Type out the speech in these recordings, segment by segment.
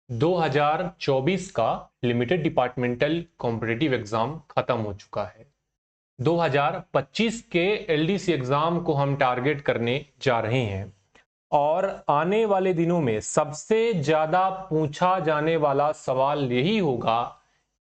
2024 का limited departmental competitive exam खत्म हो चुका है। 2025 के एलडीसी एग्जाम को हम टारगेट करने जा रहे हैं और आने वाले दिनों में सबसे ज्यादा पूछा जाने वाला सवाल यही होगा,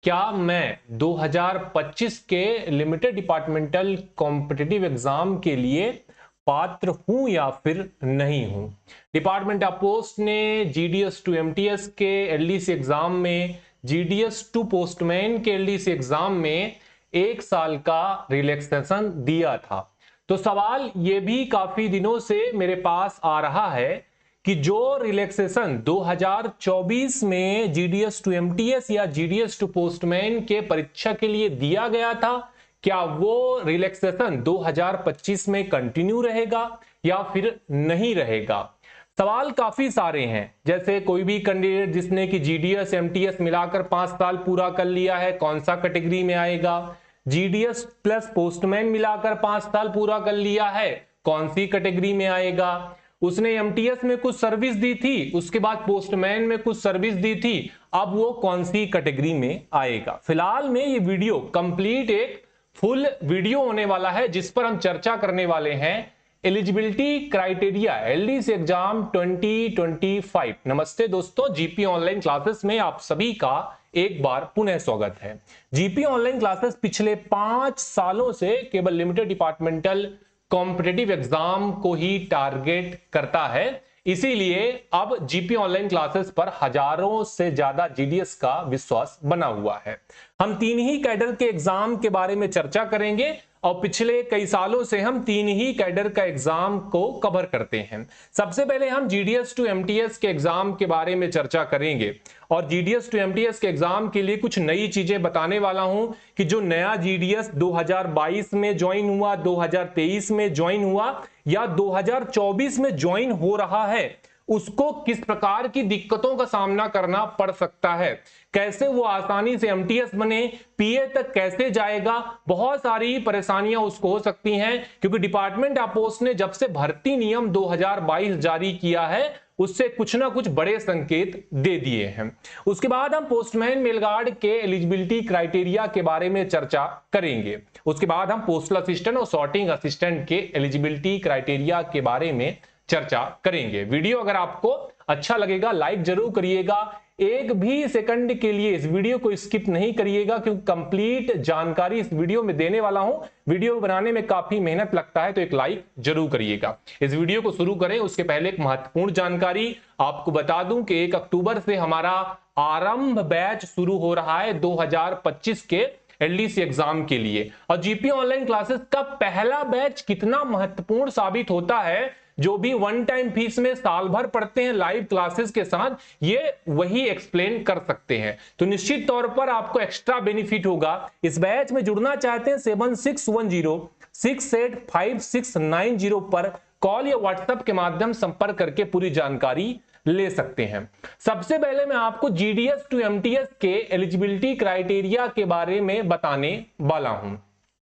क्या मैं 2025 के लिमिटेड डिपार्टमेंटल कॉम्पिटिटिव एग्जाम के लिए पात्र हूं या फिर नहीं हूं। डिपार्टमेंट ऑफ पोस्ट ने जीडीएस टू एमटीएस के एलडीसी एग्जाम में, जीडीएस टू पोस्टमैन के एलडीसी एग्जाम में 1 साल का रिलैक्सेशन दिया था। तो सवाल ये भी काफी दिनों से मेरे पास आ रहा है कि जो रिलैक्सेशन 2024 में जीडीएस टू एमटीएस या जीडीएस टू पोस्टमैन के परीक्षा के लिए दिया गया था, क्या वो रिलैक्सेशन 2025 में कंटिन्यू रहेगा या फिर नहीं रहेगा। सवाल काफी सारे हैं, जैसे कोई भी कैंडिडेट जिसने कि जीडीएस एमटीएस मिलाकर 5 साल पूरा कर लिया है, कौन सा कैटेगरी में आएगा। जीडीएस प्लस पोस्टमैन मिलाकर 5 साल पूरा कर लिया है, कौन सी कैटेगरी में आएगा। उसने एमटीएस में कुछ सर्विस दी थी, उसके बाद पोस्टमैन में कुछ सर्विस दी थी, अब वो कौन सी कैटेगरी में आएगा। फिलहाल में ये वीडियो कंप्लीट एक फुल वीडियो होने वाला है जिस पर हम चर्चा करने वाले हैं एलिजिबिलिटी क्राइटेरिया एलडीसी एग्जाम 2025। नमस्ते दोस्तों, जीपी ऑनलाइन क्लासेस में आप सभी का एक बार पुनः स्वागत है। जीपी ऑनलाइन क्लासेस पिछले 5 सालों से केवल लिमिटेड डिपार्टमेंटल कॉम्पिटिटिव एग्जाम को ही टारगेट करता है, इसीलिए अब जीपी ऑनलाइन क्लासेस पर हजारों से ज्यादा जीडीएस का विश्वास बना हुआ है। हम 3 ही कैडर के एग्जाम के बारे में चर्चा करेंगे और पिछले कई सालों से हम 3 ही कैडर का एग्जाम को कवर करते हैं। सबसे पहले हम जीडीएस टू एमटीएस के एग्जाम के बारे में चर्चा करेंगे और जीडीएस टू एमटीएस के एग्जाम के लिए कुछ नई चीजें बताने वाला हूं कि जो नया जीडीएस 2022 में ज्वाइन हुआ, 2023 में ज्वाइन हुआ या 2024 में ज्वाइन हो रहा है, उसको किस प्रकार की दिक्कतों का सामना करना पड़ सकता है, कैसे वो आसानी से एमटीएस बने, पीए तक कैसे जाएगा। बहुत सारी परेशानियां उसको हो सकती हैं क्योंकि डिपार्टमेंट ऑफ पोस्ट ने जब से भर्ती नियम 2022 जारी किया है उससे कुछ ना कुछ बड़े संकेत दे दिए हैं। उसके बाद हम पोस्टमैन मेलगार्ड के एलिजिबिलिटी क्राइटेरिया के बारे में चर्चा करेंगे। उसके बाद हम पोस्टल असिस्टेंट और सॉर्टिंग असिस्टेंट के एलिजिबिलिटी क्राइटेरिया के बारे में चर्चा करेंगे। वीडियो अगर आपको अच्छा लगेगा लाइक जरूर करिएगा, एक भी सेकंड के लिए इस वीडियो को स्किप नहीं करिएगा क्योंकि कंप्लीट जानकारी इस वीडियो में देने वाला हूं। वीडियो बनाने में काफी मेहनत लगता है तो एक लाइक जरूर करिएगा। इस वीडियो को शुरू करें उसके पहले एक महत्वपूर्ण जानकारी आपको बता दूं कि 1 अक्टूबर से हमारा आरंभ बैच शुरू हो रहा है 2025 के एलडीसी एग्जाम के लिए। और जीपी ऑनलाइन क्लासेस का पहला बैच कितना महत्वपूर्ण साबित होता है, जो भी वन टाइम फीस में साल भर पढ़ते हैं लाइव क्लासेस के साथ, ये वही एक्सप्लेन कर सकते हैं। तो निश्चित तौर पर आपको एक्स्ट्रा बेनिफिट होगा। इस बैच में जुड़ना चाहते हैं 7610685690 पर कॉल या व्हाट्सएप के माध्यम संपर्क करके पूरी जानकारी ले सकते हैं। सबसे पहले मैं आपको जीडीएस टू एमटीएस के एलिजिबिलिटी क्राइटेरिया के बारे में बताने वाला हूं।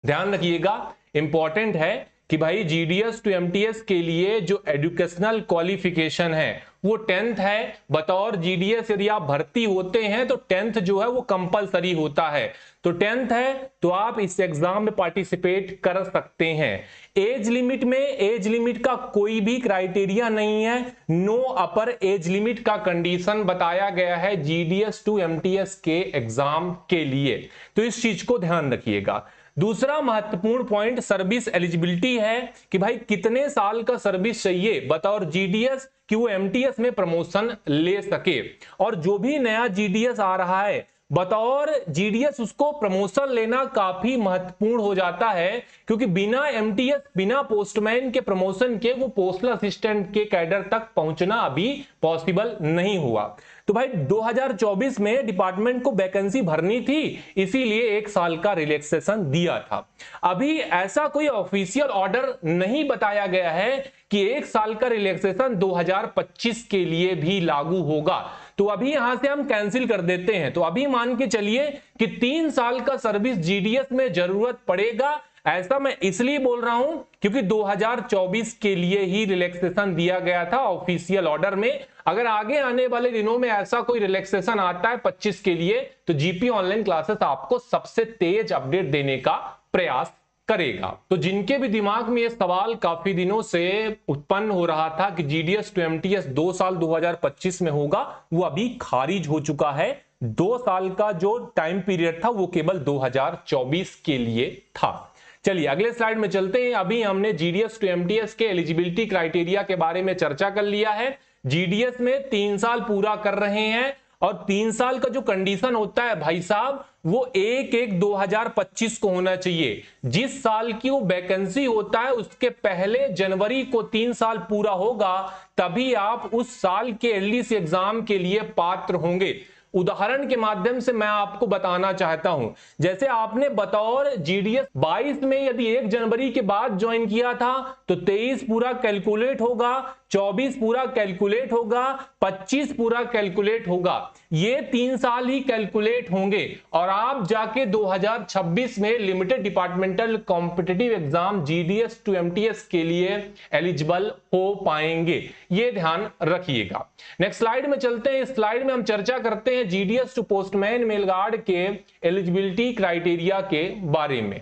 ध्यान रखिएगा, इंपॉर्टेंट है कि भाई जीडीएस टू एमटीएस के लिए जो एजुकेशनल क्वालिफिकेशन है वो 10th है। बतौर जीडीएस यदि आप भर्ती होते हैं तो 10th जो है वो कंपलसरी होता है, तो 10th है तो आप इस एग्जाम में पार्टिसिपेट कर सकते हैं। एज लिमिट में, एज लिमिट का कोई भी क्राइटेरिया नहीं है, नो अपर एज लिमिट का कंडीशन बताया गया है जीडीएस टू एमटीएस के एग्जाम के लिए, तो इस चीज को ध्यान रखिएगा। दूसरा महत्वपूर्ण पॉइंट सर्विस एलिजिबिलिटी है कि भाई कितने साल का सर्विस चाहिए बतौर जीडीएस कि वो एमटीएस में प्रमोशन ले सके। और जो भी नया जीडीएस आ रहा है बतौर जीडीएस उसको प्रमोशन लेना काफी महत्वपूर्ण हो जाता है क्योंकि बिना एमटीएस, बिना पोस्टमैन के प्रमोशन के वो पोस्टल असिस्टेंट के कैडर तक पहुंचना अभी पॉसिबल नहीं हुआ। तो भाई 2024 में डिपार्टमेंट को वैकेंसी भरनी थी, इसीलिए 1 साल का रिलैक्सेशन दिया था। अभी ऐसा कोई ऑफिशियल ऑर्डर नहीं बताया गया है कि 1 साल का रिलैक्सेशन 2025 के लिए भी लागू होगा, तो अभी यहां से हम कैंसिल कर देते हैं। तो अभी मान के चलिए कि 3 साल का सर्विस जीडीएस में जरूरत पड़ेगा, ऐसा मैं इसलिए बोल रहा हूं क्योंकि 2024 के लिए ही रिलैक्सेशन दिया गया था ऑफिशियल ऑर्डर में। अगर आगे आने वाले दिनों में ऐसा कोई रिलैक्सेशन आता है 25 के लिए, तो जीपी ऑनलाइन क्लासेस आपको सबसे तेज अपडेट देने का प्रयास करेगा। तो जिनके भी दिमाग में ये सवाल काफी दिनों से उत्पन्न हो रहा था कि जीडीएस टू एमटीएस 2 साल 2025 में होगा, वो अभी खारिज हो चुका है। 2 साल का जो टाइम पीरियड था वो केवल 2024 के लिए था। चलिए अगले स्लाइड में चलते हैं। अभी हमने जीडीएस टू एमटीएस के एलिजिबिलिटी क्राइटेरिया के बारे में चर्चा कर लिया है। जीडीएस में 3 साल पूरा कर रहे हैं और 3 साल का जो कंडीशन होता है भाई साहब, वो 1/1/2025 को होना चाहिए। जिस साल की वो वैकेंसी होता है उसके पहले जनवरी को 3 साल पूरा होगा, तभी आप उस साल के एलडीसी एग्जाम के लिए पात्र होंगे। उदाहरण के माध्यम से मैं आपको बताना चाहता हूं, जैसे आपने बतौर जीडीएस 22 में यदि 1 जनवरी के बाद ज्वाइन किया था तो 23 पूरा कैलकुलेट होगा, 24 पूरा कैलकुलेट होगा, 25 पूरा कैलकुलेट होगा। ये 3 साल ही कैलकुलेट होंगे और आप जाके 2026 में limited departmental competitive exam GDS to MTS के लिए एलिजिबल हो पाएंगे। ये ध्यान रखिएगा। नेक्स्ट स्लाइड में चलते हैं। इस स्लाइड में हम चर्चा करते हैं GDS to postman mail guard के एलिजिबिलिटी क्राइटेरिया के बारे में।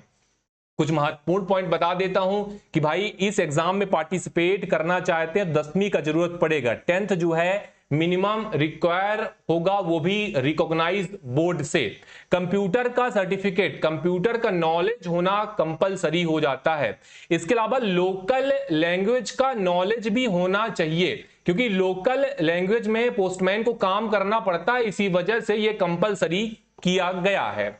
कुछ महत्वपूर्ण पॉइंट बता देता हूं कि भाई इस एग्जाम में पार्टिसिपेट करना चाहते हैं 10वीं का जरूरत पड़ेगा। 10th जो है मिनिमम रिक्वायर होगा, वो भी रिकॉग्नाइज्ड बोर्ड से। कंप्यूटर का सर्टिफिकेट, कंप्यूटर का नॉलेज होना कंपलसरी हो जाता है। इसके अलावा लोकल लैंग्वेज का नॉलेज भी होना चाहिए, क्योंकि लोकल लैंग्वेज में पोस्टमैन को काम करना पड़ता है, इसी वजह से ये कंपलसरी किया गया है।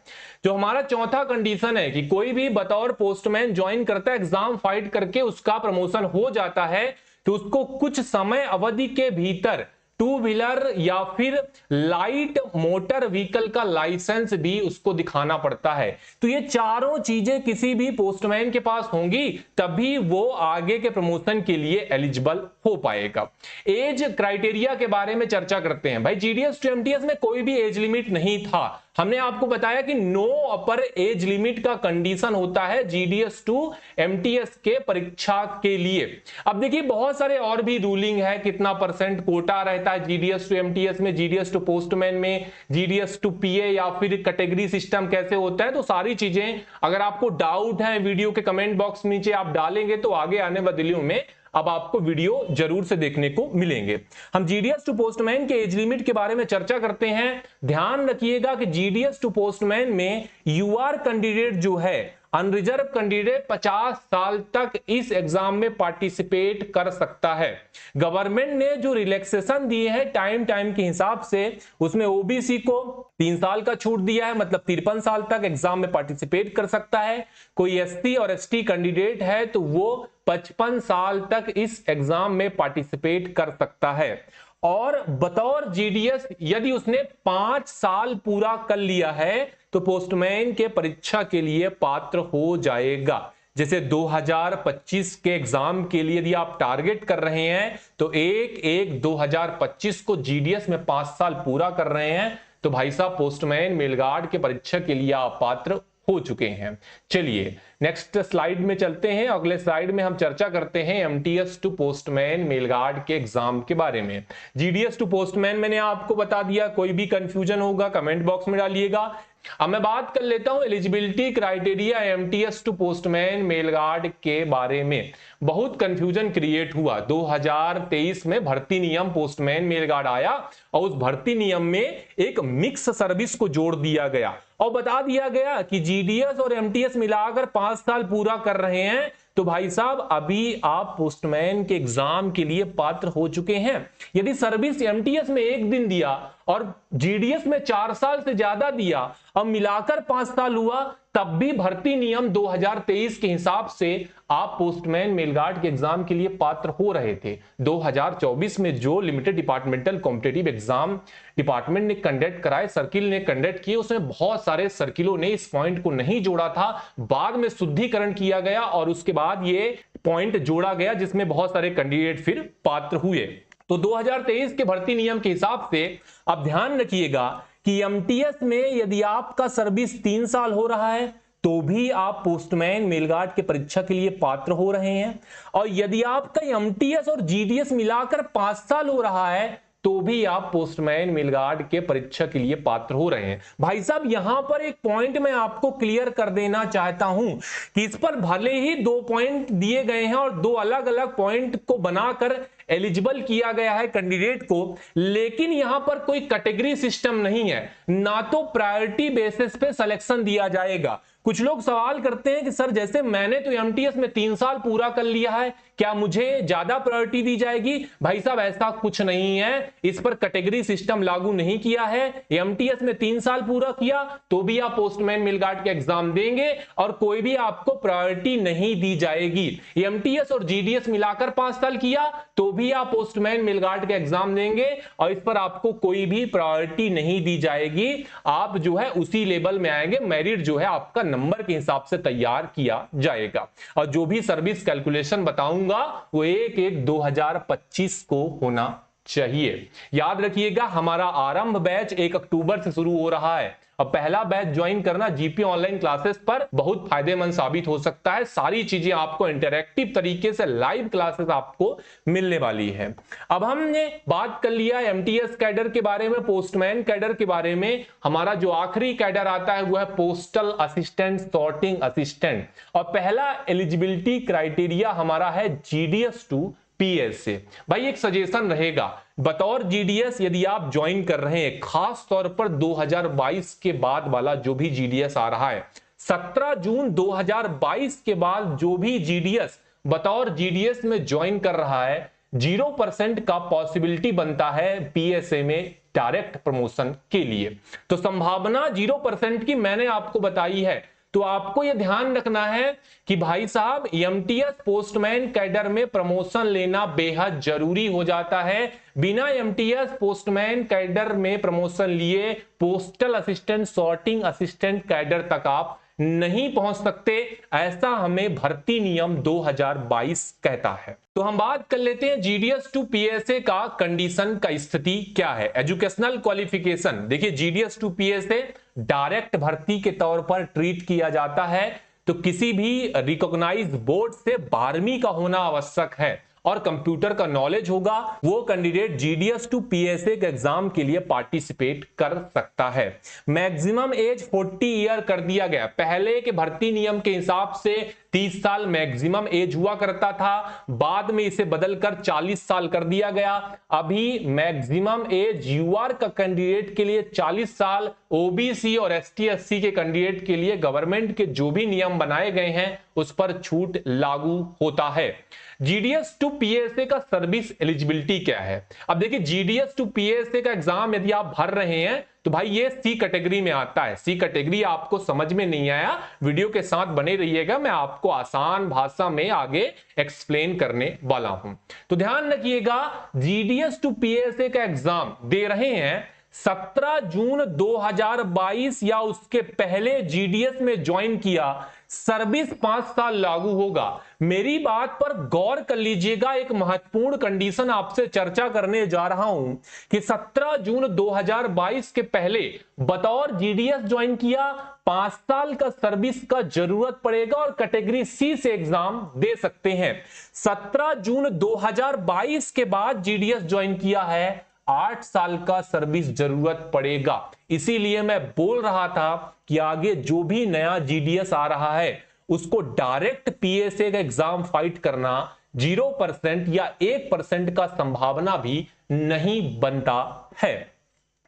जो हमारा चौथा कंडीशन है कि कोई भी बतौर पोस्टमैन ज्वाइन करता है, एग्जाम फाइट करके उसका प्रमोशन हो जाता है, तो उसको कुछ समय अवधि के भीतर 2 व्हीलर या फिर लाइट मोटर व्हीकल का लाइसेंस भी उसको दिखाना पड़ता है। तो ये चारों चीजें किसी भी पोस्टमैन के पास होंगी, तभी वो आगे के प्रमोशन के लिए एलिजिबल हो पाएगा। एज क्राइटेरिया के बारे में चर्चा करते हैं। भाई जीडीएस टू एमटीएस में कोई भी एज लिमिट नहीं था। हमने आपको बताया कि नो अपर एज लिमिट का कंडीशन होता है जीडीएस टू एमटीएस के परीक्षा के लिए। अब देखिए बहुत सारे और भी रूलिंग है, कितना % कोटा रहता है जीडीएस टू एमटीएस में, जीडीएस टू पोस्टमैन में, जीडीएस टू पीए या फिर कैटेगरी सिस्टम कैसे होता है। तो सारी चीजें अगर आपको डाउट है वीडियो के कमेंट बॉक्स नीचे आप डालेंगे तो आगे आने वाले दिनों में अब आपको वीडियो जरूर से देखने को मिलेंगे। हम जीडीएस टू पोस्टमैन के एज लिमिट के बारे में चर्चा करते हैं। ध्यान रखिएगा कि जीडीएस टू पोस्टमैन में यूआर कैंडिडेट जो है, अनरिजर्व कैंडिडेट 50 साल तक इस एग्जाम में पार्टिसिपेट कर सकता है। गवर्नमेंट ने जो रिलैक्सेशन दिए हैं टाइम के हिसाब से, उसमें ओबीसी को 3 साल का छूट दिया है, मतलब 53 साल तक एग्जाम में पार्टिसिपेट कर सकता है। कोई एससी और एसटी कैंडिडेट है तो वो 55 साल तक इस एग्जाम में पार्टिसिपेट कर सकता है। और बतौर जीडीएस यदि उसने 5 साल पूरा कर लिया है तो पोस्टमैन के परीक्षा के लिए पात्र हो जाएगा। जैसे 2025 के एग्जाम के लिए यदि आप टारगेट कर रहे हैं तो 1/1/2025 को जीडीएस में 5 साल पूरा कर रहे हैं, तो भाई साहब पोस्टमैन मेल गार्ड के परीक्षा के लिए आप पात्र हो चुके हैं। चलिए नेक्स्ट स्लाइड में चलते हैं। अगले स्लाइड में हम चर्चा करते हैं MTS to postman mail guard के एग्जाम के बारे में। जीडीएस टू पोस्टमैन मैंने आपको बता दिया, कोई भी कंफ्यूजन होगा कमेंट बॉक्स में डालिएगा। अब मैं बात कर लेता हूं eligibility criteria MTS to postman mail guard के बारे में। बहुत कंफ्यूजन क्रिएट हुआ। 2023 में भर्ती नियम पोस्टमैन मेल गार्ड आया और उस भर्ती नियम में एक मिक्स सर्विस को जोड़ दिया गया और बता दिया गया कि जीडीएस और एमटीएस मिलाकर 5 साल पूरा कर रहे हैं तो भाई साहब अभी आप पोस्टमैन के एग्जाम के लिए पात्र हो चुके हैं। यदि सर्विस एमटीएस में 1 दिन दिया और जीडीएस में 4 साल से ज्यादा दिया और मिलाकर 5 साल हुआ, तब भी भर्ती नियम 2023 के हिसाब से आप पोस्टमैन मेल गार्ड के एग्जाम के लिए पात्र हो रहे थे। 2024 में जो limited departmental competitive exam department ने कंडक्ट कराए, सर्किल ने कंडक्ट किए, उसमें बहुत सारे सर्किलों ने इस पॉइंट को नहीं जोड़ा था। बाद में शुद्धिकरण किया गया और उसके बाद ये पॉइंट जोड़ा गया जिसमें बहुत सारे कैंडिडेट फिर पात्र हुए। तो 2023 के भर्ती नियम के हिसाब से आप ध्यान रखिएगा कि एमटीएस में यदि आपका सर्विस 3 साल हो रहा है तो भी आप पोस्टमैन मेलगार्ड के परीक्षा के लिए पात्र हो रहे हैं। और यदि आपका एमटीएस और जीडीएस मिलाकर 5 साल हो रहा है तो भी आप पोस्टमैन मेलगार्ड के परीक्षा के लिए पात्र हो रहे हैं। भाई साहब यहां पर एक पॉइंट मैं आपको क्लियर कर देना चाहता हूं कि इस पर भले ही 2 पॉइंट दिए गए हैं और 2 अलग अलग पॉइंट को बनाकर एलिजिबल किया गया है कैंडिडेट को, लेकिन यहां पर कोई कैटेगरी सिस्टम नहीं है, ना तो प्रायोरिटी बेसिस पे सिलेक्शन दिया जाएगा। कुछ लोग सवाल करते हैं कि सर जैसे मैंने तो एमटीएस में 3 साल पूरा कर लिया है, क्या मुझे ज्यादा प्रायोरिटी दी जाएगी? भाई साहब ऐसा कुछ नहीं है, इस पर कैटेगरी सिस्टम लागू नहीं किया है। एमटीएस में 3 साल पूरा किया तो भी आप पोस्टमैन मेलगार्ड के एग्जाम देंगे और कोई भी आपको प्रायोरिटी नहीं दी जाएगी। एमटीएस और जीडीएस मिलाकर 5 साल किया तो भी आप पोस्टमैन मेलगार्ड के एग्जाम देंगे और इस पर आपको कोई भी प्रायोरिटी नहीं दी जाएगी। आप जो है उसी लेवल में आएंगे, मेरिट जो है आपका नंबर के हिसाब से तैयार किया जाएगा। और जो भी सर्विस कैलकुलेशन बताऊंगा वो 1/1/2025 को होना चाहिए। याद रखिएगा हमारा आरंभ बैच 1 अक्टूबर से शुरू हो रहा है। अब पहला बैच ज्वाइन करना जीपी ऑनलाइन क्लासेस पर बहुत फायदेमंद साबित हो सकता है। सारी चीजें आपको इंटरैक्टिव तरीके से लाइव क्लासेस आपको मिलने वाली है। अब हमने बात कर लिया एमटीएस कैडर के बारे में, पोस्टमैन कैडर के बारे में। हमारा जो आखिरी कैडर आता है वो है पोस्टल असिस्टेंट, सॉर्टिंग असिस्टेंट। और पहला एलिजिबिलिटी क्राइटेरिया हमारा है जीडीएस टू पीएस से। भाई एक सजेशन रहेगा, बतौर जीडीएस यदि आप ज्वाइन कर रहे हैं, खास तौर पर 2022 के बाद वाला जो भी जीडीएस आ रहा है, 17 जून 2022 के बाद जो भी जीडीएस बतौर जीडीएस में ज्वाइन कर रहा है, 0% का पॉसिबिलिटी बनता है पीएसए में डायरेक्ट प्रमोशन के लिए। तो संभावना 0% की मैंने आपको बताई है। तो आपको यह ध्यान रखना है कि भाई साहब एमटीएस पोस्टमैन कैडर में प्रमोशन लेना बेहद जरूरी हो जाता है। बिना एमटीएस पोस्टमैन कैडर में प्रमोशन लिए postal assistant, sorting assistant cadre तक आप नहीं पहुंच सकते, ऐसा हमें भर्ती नियम 2022 कहता है। तो हम बात कर लेते हैं जीडीएस टू पीएसए का कंडीशन का स्थिति क्या है। एजुकेशनल क्वालिफिकेशन, देखिए जीडीएस टू पीएसए डायरेक्ट भर्ती के तौर पर ट्रीट किया जाता है, तो किसी भी रिकॉग्नाइज्ड बोर्ड से 12वीं का होना आवश्यक है और कंप्यूटर का नॉलेज होगा, वो कैंडिडेट जीडीएस टू पीएसए के एग्जाम के लिए पार्टिसिपेट कर सकता है। मैक्सिमम एज 40 ईयर कर दिया गया। पहले के भर्ती नियम के हिसाब से 30 साल मैक्सिमम एज हुआ करता था, बाद में इसे बदलकर 40 साल कर दिया गया। अभी मैक्सिमम एज यूआर का कैंडिडेट के लिए 40 साल, ओबीसी और एसटी एससी के कैंडिडेट के लिए गवर्नमेंट के जो भी नियम बनाए गए हैं उस पर छूट लागू होता है। जीडीएस टू पीएसए का सर्विस एलिजिबिलिटी क्या है? अब देखिए जीडीएस टू पीएसए का एग्जाम यदि आप भर रहे हैं तो भाई ये सी कैटेगरी में आता है। सी कैटेगरी आपको समझ में नहीं आया, वीडियो के साथ बने रहिएगा, मैं आपको आसान भाषा में आगे एक्सप्लेन करने वाला हूं। तो ध्यान रखिएगा, जीडीएस टू पीएसए का एग्जाम दे रहे हैं 17 जून 2022 या उसके पहले जीडीएस में ज्वाइन किया, सर्विस 5 साल लागू होगा। मेरी बात पर गौर कर लीजिएगा, एक महत्वपूर्ण कंडीशन आपसे चर्चा करने जा रहा हूं कि 17 जून 2022 के पहले बतौर जीडीएस ज्वाइन किया, 5 साल का सर्विस का जरूरत पड़ेगा और कैटेगरी सी से एग्जाम दे सकते हैं। 17 जून 2022 के बाद जीडीएस ज्वाइन किया है, 8 साल का सर्विस जरूरत पड़ेगा। इसीलिए मैं बोल रहा था कि आगे जो भी नया जीडीएस आ रहा है उसको डायरेक्ट पीएसए का एग्जाम फाइट करना 0% या 1% का संभावना भी नहीं बनता है।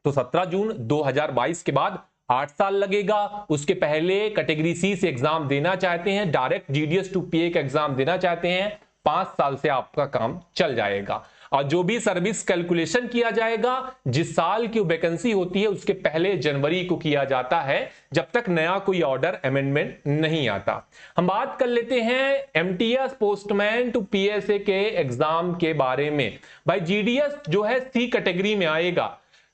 तो 17 जून 2022 के बाद 8 साल लगेगा, उसके पहले कैटेगरी सी से एग्जाम देना चाहते हैं, डायरेक्ट जीडीएस टू पीए का एग्जाम देना चाहते हैं, 5 साल से आपका काम चल जाएगा। और जो भी सर्विस कैलकुलेशन किया जाएगा, जिस साल की वैकेंसी होती है उसके पहले जनवरी को किया जाता है, जब तक नया कोई ऑर्डर अमेंडमेंट नहीं आता। हम बात कर लेते हैं एमटीएस पोस्टमैन टू पीएसए के एग्जाम के बारे में। भाई जीडीएस जो है सी कैटेगरी में आएगा,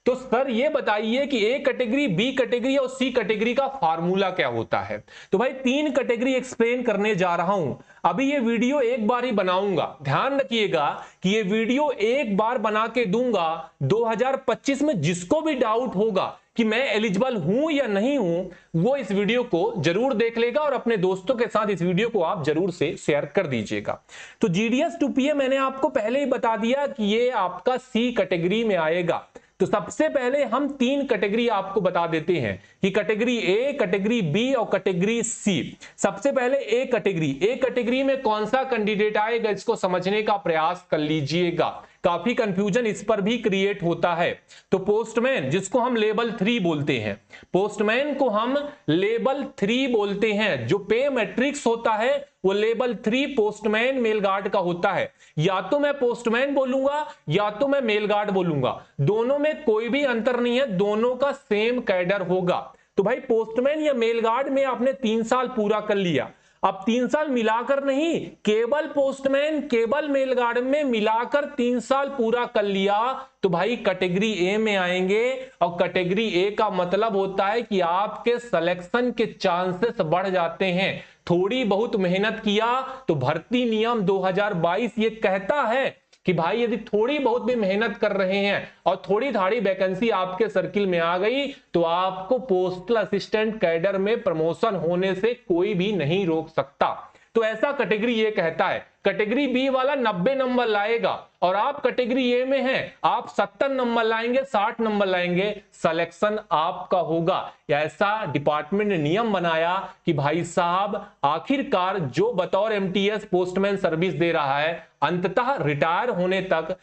तो सर ये बताइए कि ए कैटेगरी, बी कैटेगरी और सी कैटेगरी का फार्मूला क्या होता है। तो भाई 3 कैटेगरी एक्सप्लेन करने जा रहा हूं। अभी ये वीडियो एक बार ही बनाऊंगा, ध्यान रखिएगा कि ये वीडियो एक बार बना के दूंगा। 2025 में जिसको भी डाउट होगा कि मैं एलिजिबल हूं या नहीं हूं, वो इस वीडियो को जरूर देख लेगा और अपने दोस्तों के साथ इस वीडियो को आप जरूर से शेयर कर दीजिएगा। तो जीडीएस 2PA मैंने आपको पहले ही बता दिया कि ये आपका सी कैटेगरी में आएगा। तो सबसे पहले हम 3 कैटेगरी आपको बता देते हैं कि कैटेगरी ए, कैटेगरी बी और कैटेगरी सी। सबसे पहले ए कैटेगरी में कौन सा कैंडिडेट आएगा, इसको समझने का प्रयास कर लीजिएगा। काफी कंफ्यूजन इस पर भी क्रिएट होता है। तो पोस्टमैन, जिसको हम लेवल 3 बोलते हैं, पोस्टमैन को हम लेवल 3 बोलते हैं। जो पे मैट्रिक्स होता है वो लेवल 3 पोस्टमैन मेल गार्ड का होता है। या तो मैं पोस्टमैन बोलूंगा या तो मैं मेल गार्ड बोलूंगा, दोनों में कोई भी अंतर नहीं है, दोनों का सेम कैडर होगा। तो भाई पोस्टमैन या मेल गार्ड में आपने 3 साल पूरा कर लिया। अब 3 साल मिलाकर नहीं, केवल पोस्टमैन केवल मेल गार्ड में मिलाकर 3 साल पूरा कर लिया तो भाई कैटेगरी ए में आएंगे। और कैटेगरी ए का मतलब होता है कि आपके सिलेक्शन के चांसेस बढ़ जाते हैं। थोड़ी बहुत मेहनत किया तो भर्ती नियम 2022 ये कहता है कि भाई यदि थोड़ी बहुत भी मेहनत कर रहे हैं और थोड़ी थाड़ी वैकेंसी आपके सर्किल में आ गई तो आपको पोस्टल असिस्टेंट कैडर में प्रमोशन होने से कोई भी नहीं रोक सकता। तो ऐसा कैटेगरी ये कहता है। कैटेगरी बी वाला 90 नंबर लाएगा और आप कैटेगरी ए में हैं, आप 70 नंबर लाएंगे, 60 नंबर लाएंगे, सिलेक्शन आपका होगा। ऐसा डिपार्टमेंट ने नियम बनाया कि भाई साहब आखिरकार जो बतौर एमटीएस पोस्टमैन सर्विस दे रहा है, अंततः रिटायर होने तक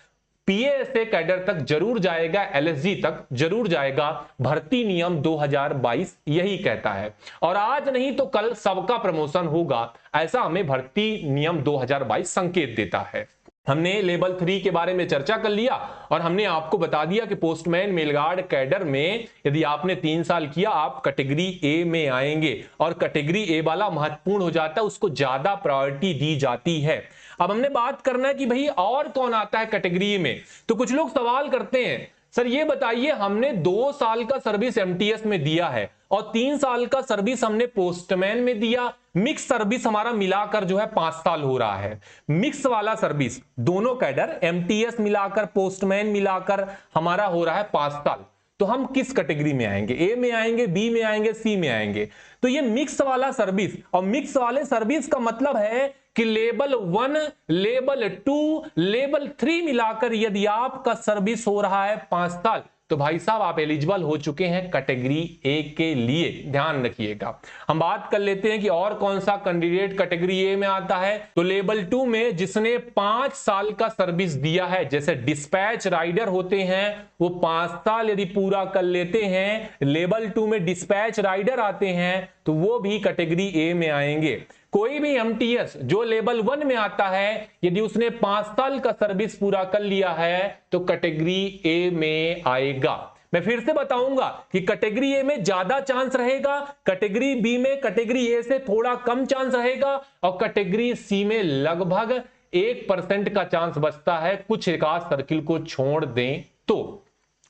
पीएएसए कैडर तक जरूर जाएगा, एलएसजी तक जरूर जाएगा। भर्ती नियम 2022 यही कहता है। और आज नहीं तो कल सबका प्रमोशन होगा, ऐसा हमें भर्ती नियम 2022 संकेत देता है। हमने लेवल 3 के बारे में चर्चा कर लिया और हमने आपको बता दिया कि पोस्टमैन मेलगार्ड कैडर में यदि आपने 3 साल किया आप कैटेगरी ए में आएंगे। और कैटेगरी ए वाला महत्वपूर्ण हो जाता है, उसको ज्यादा प्रायोरिटी दी जाती है। अब हमने बात करना है कि भाई और कौन आता है कैटेगरी में। तो कुछ लोग सवाल करते हैं, सर ये बताइए हमने 2 साल का सर्विस एमटीएस में दिया है और 3 साल का सर्विस हमने पोस्टमैन में दिया, मिक्स सर्विस हमारा मिलाकर जो है 5 साल हो रहा है। मिक्स वाला सर्विस दोनों कैडर एमटीएस मिलाकर पोस्टमैन मिलाकर हमारा हो रहा है 5 साल। तो हम किस कैटेगरी में आएंगे, ए में आएंगे, बी में आएंगे, सी में आएंगे। तो ये मिक्स वाला सर्विस, और मिक्स वाले सर्विस का मतलब है कि लेवल 1, लेवल 2, लेवल 3 मिलाकर यदि आपका सर्विस हो रहा है 5 साल तो भाई साहब आप एलिजिबल हो चुके हैं कैटेगरी ए के लिए। ध्यान रखिएगा। हम बात कर लेते हैं कि और कौन सा कैंडिडेट कैटेगरी ए में आता है। तो लेवल 2 में जिसने 5 साल का सर्विस दिया है, जैसे डिस्पैच राइडर होते हैं वो 5 साल यदि पूरा कर लेते हैं, लेवल 2 में डिस्पैच राइडर आते हैं तो वो भी कैटेगरी ए में आएंगे। कोई भी एमटीएस जो लेवल 1 में आता है यदि उसने 5 साल का सर्विस पूरा कर लिया है तो कैटेगरी ए में आएगा। मैं फिर से बताऊंगा कि कैटेगरी ए में ज्यादा चांस रहेगा, कैटेगरी बी में कैटेगरी ए से थोड़ा कम चांस रहेगा और कैटेगरी सी में लगभग 1% का चांस बचता है, कुछ एक आध सर्किल को छोड़ दें तो।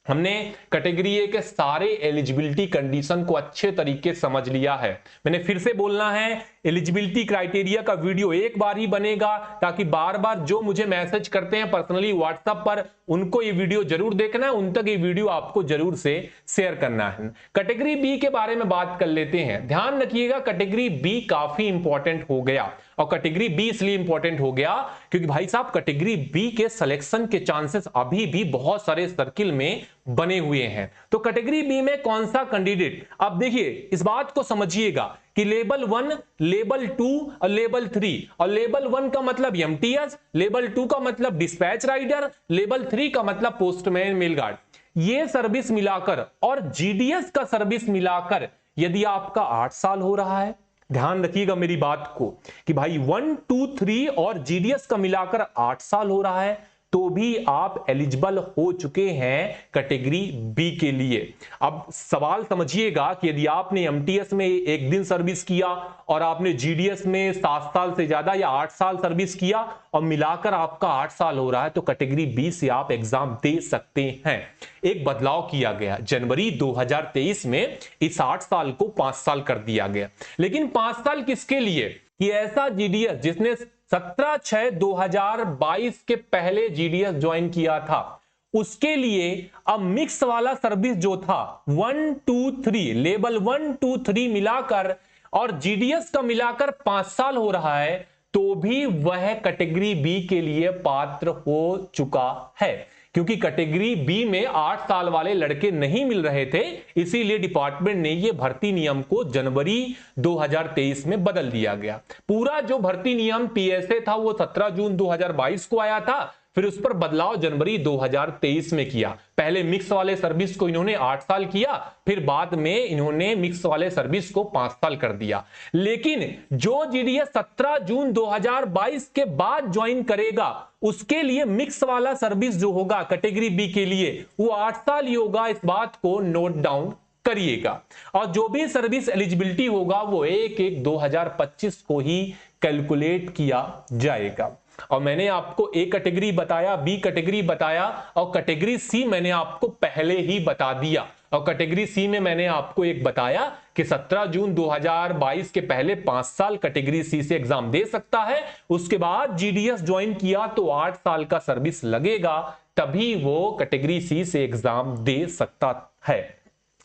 हमने कैटेगरी ए के सारे एलिजिबिलिटी कंडीशन को अच्छे तरीके समझ लिया है। मैंने फिर से बोलना है, एलिजिबिलिटी क्राइटेरिया का वीडियो एक बार ही बनेगा ताकि बार बार जो मुझे मैसेज करते हैं पर्सनली व्हाट्सएप पर उनको ये वीडियो जरूर देखना है, उन तक ये वीडियो आपको जरूर से शेयर करना है। कैटेगरी बी के बारे में बात कर लेते हैं। ध्यान रखिएगा कैटेगरी बी काफी इंपॉर्टेंट हो गया। और कैटेगरी बी इसलिए इंपॉर्टेंट हो गया क्योंकि भाई साहब कैटेगरी बी के सिलेक्शन के चांसेस अभी भी बहुत सारे सर्किल में बने हुए हैं। तो कैटेगरी बी में कौन सा कैंडिडेट, अब देखिए इस बात को समझिएगा कि लेवल 1, लेवल 2 और लेवल 3, और लेवल 1 का मतलब एमटीएस, लेवल 2 का मतलब डिस्पैच राइडर, लेवल 3 का मतलब पोस्टमैन मेल गार्ड, ये सर्विस मिलाकर और जीडीएस का सर्विस मिलाकर यदि आपका 8 साल हो रहा है, ध्यान रखिएगा मेरी बात को कि भाई 1, 2, 3 और जीडीएस का मिलाकर 8 साल हो रहा है तो भी आप एलिजिबल हो चुके हैं कैटेगरी बी के लिए। अब सवाल समझिएगा कि यदि आपने एमटीएस में 1 दिन सर्विस किया और आपने जीडीएस में 7 साल से ज्यादा या 8 साल सर्विस किया और मिलाकर आपका 8 साल हो रहा है तो कैटेगरी बी से आप एग्जाम दे सकते हैं। एक बदलाव किया गया जनवरी 2023 में, इस 8 साल को 5 साल कर दिया गया। लेकिन 5 साल किसके लिए? कि ऐसा जीडीएस जिसने 17/6/2022 के पहले जीडीएस ज्वाइन किया था, उसके लिए अब मिक्स वाला सर्विस जो था 1 2 3 लेवल 1 2 3 मिलाकर और जीडीएस का मिलाकर 5 साल हो रहा है, तो भी वह कैटेगरी बी के लिए पात्र हो चुका है। क्योंकि कैटेगरी बी में 8 साल वाले लड़के नहीं मिल रहे थे, इसीलिए डिपार्टमेंट ने यह भर्ती नियम को जनवरी 2023 में बदल दिया गया। पूरा जो भर्ती नियम पीएसए था वो 17 जून 2022 को आया था, फिर उस पर बदलाव जनवरी 2023 में किया। पहले मिक्स वाले सर्विस को इन्होंने 8 साल किया, फिर बाद में इन्होंने मिक्स वाले सर्विस को 5 साल कर दिया। लेकिन जो जीडीएस 17 जून 2022 के बाद ज्वाइन करेगा, उसके लिए मिक्स वाला सर्विस जो होगा कैटेगरी बी के लिए वो 8 साल ही होगा। इस बात को नोट डाउन करिएगा। और जो भी सर्विस एलिजिबिलिटी होगा वो 1/1/2025 को ही कैलकुलेट किया जाएगा। और मैंने आपको ए कैटेगरी बताया, बी कैटेगरी बताया और कैटेगरी सी मैंने आपको पहले ही बता दिया। और कैटेगरी सी में मैंने आपको एक बताया कि 17 जून 2022 के पहले 5 साल कैटेगरी सी से एग्जाम दे सकता है, उसके बाद जीडीएस ज्वाइन किया तो 8 साल का सर्विस लगेगा, तभी वो कैटेगरी सी से एग्जाम दे सकता है।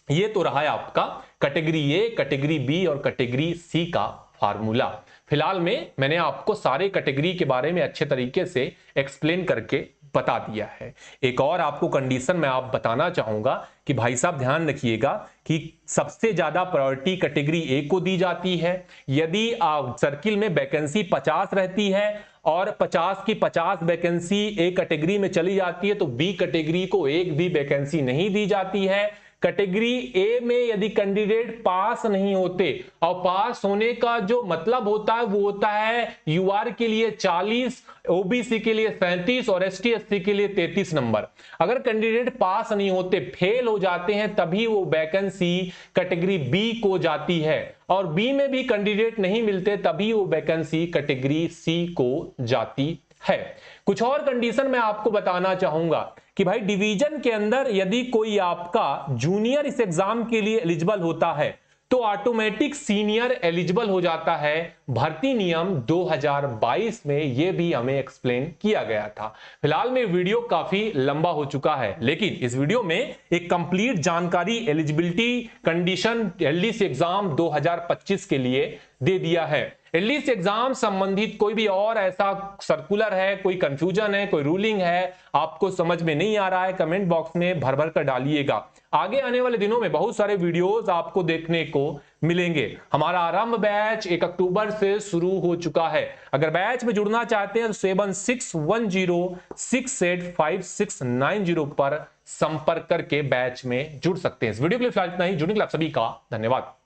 ये तो रहा है आपका कैटेगरी ए, कैटेगरी बी और कैटेगरी सी का फार्मूला। फिलहाल में मैंने आपको सारे कैटेगरी के बारे में अच्छे तरीके से एक्सप्लेन करके बता दिया है। एक और आपको कंडीशन मैं आप बताना चाहूंगा कि भाई साहब ध्यान रखिएगा कि सबसे ज्यादा प्रायोरिटी कैटेगरी ए को दी जाती है। यदि सर्किल में वैकेंसी 50 रहती है और 50 की 50 वैकेंसी ए कैटेगरी में चली जाती है तो बी कैटेगरी को एक भी वैकेंसी नहीं दी जाती है। कैटेगरी ए में यदि कैंडिडेट पास नहीं होते, और पास होने का जो मतलब होता है वो होता है यूआर के लिए 40, ओबीसी के लिए 37 और एसटी एससी के लिए 33 नंबर। अगर कैंडिडेट पास नहीं होते, फेल हो जाते हैं, तभी वो वैकेंसी कैटेगरी बी को जाती है। और बी में भी कैंडिडेट नहीं मिलते तभी वो वैकेंसी कैटेगरी सी को जाती है। कुछ और कंडीशन मैं आपको बताना चाहूंगा कि भाई डिवीजन के अंदर यदि कोई आपका जूनियर इस एग्जाम के लिए एलिजिबल होता है तो ऑटोमेटिक सीनियर एलिजिबल हो जाता है। भर्ती नियम 2022 में यह भी हमें एक्सप्लेन किया गया था। फिलहाल में वीडियो काफी लंबा हो चुका है, लेकिन इस वीडियो में एक कंप्लीट जानकारी एलिजिबिलिटी कंडीशन एलडीसी एग्जाम 2025 के लिए दे दिया है। एलडीसी एग्जाम संबंधित कोई भी और ऐसा सर्कुलर है, कोई कंफ्यूजन है, कोई रूलिंग है, आपको समझ में नहीं आ रहा है, कमेंट बॉक्स में भर भर कर डालिएगा। आगे आने वाले दिनों में बहुत सारे वीडियोस आपको देखने को मिलेंगे। हमारा आरंभ बैच 1 अक्टूबर से शुरू हो चुका है। अगर बैच में जुड़ना चाहते हैं तो 7610685690 पर संपर्क करके बैच में जुड़ सकते हैं। इस वीडियो के लिए फिलहाल इतना ही। जुड़ने के लिए आप सभी का धन्यवाद।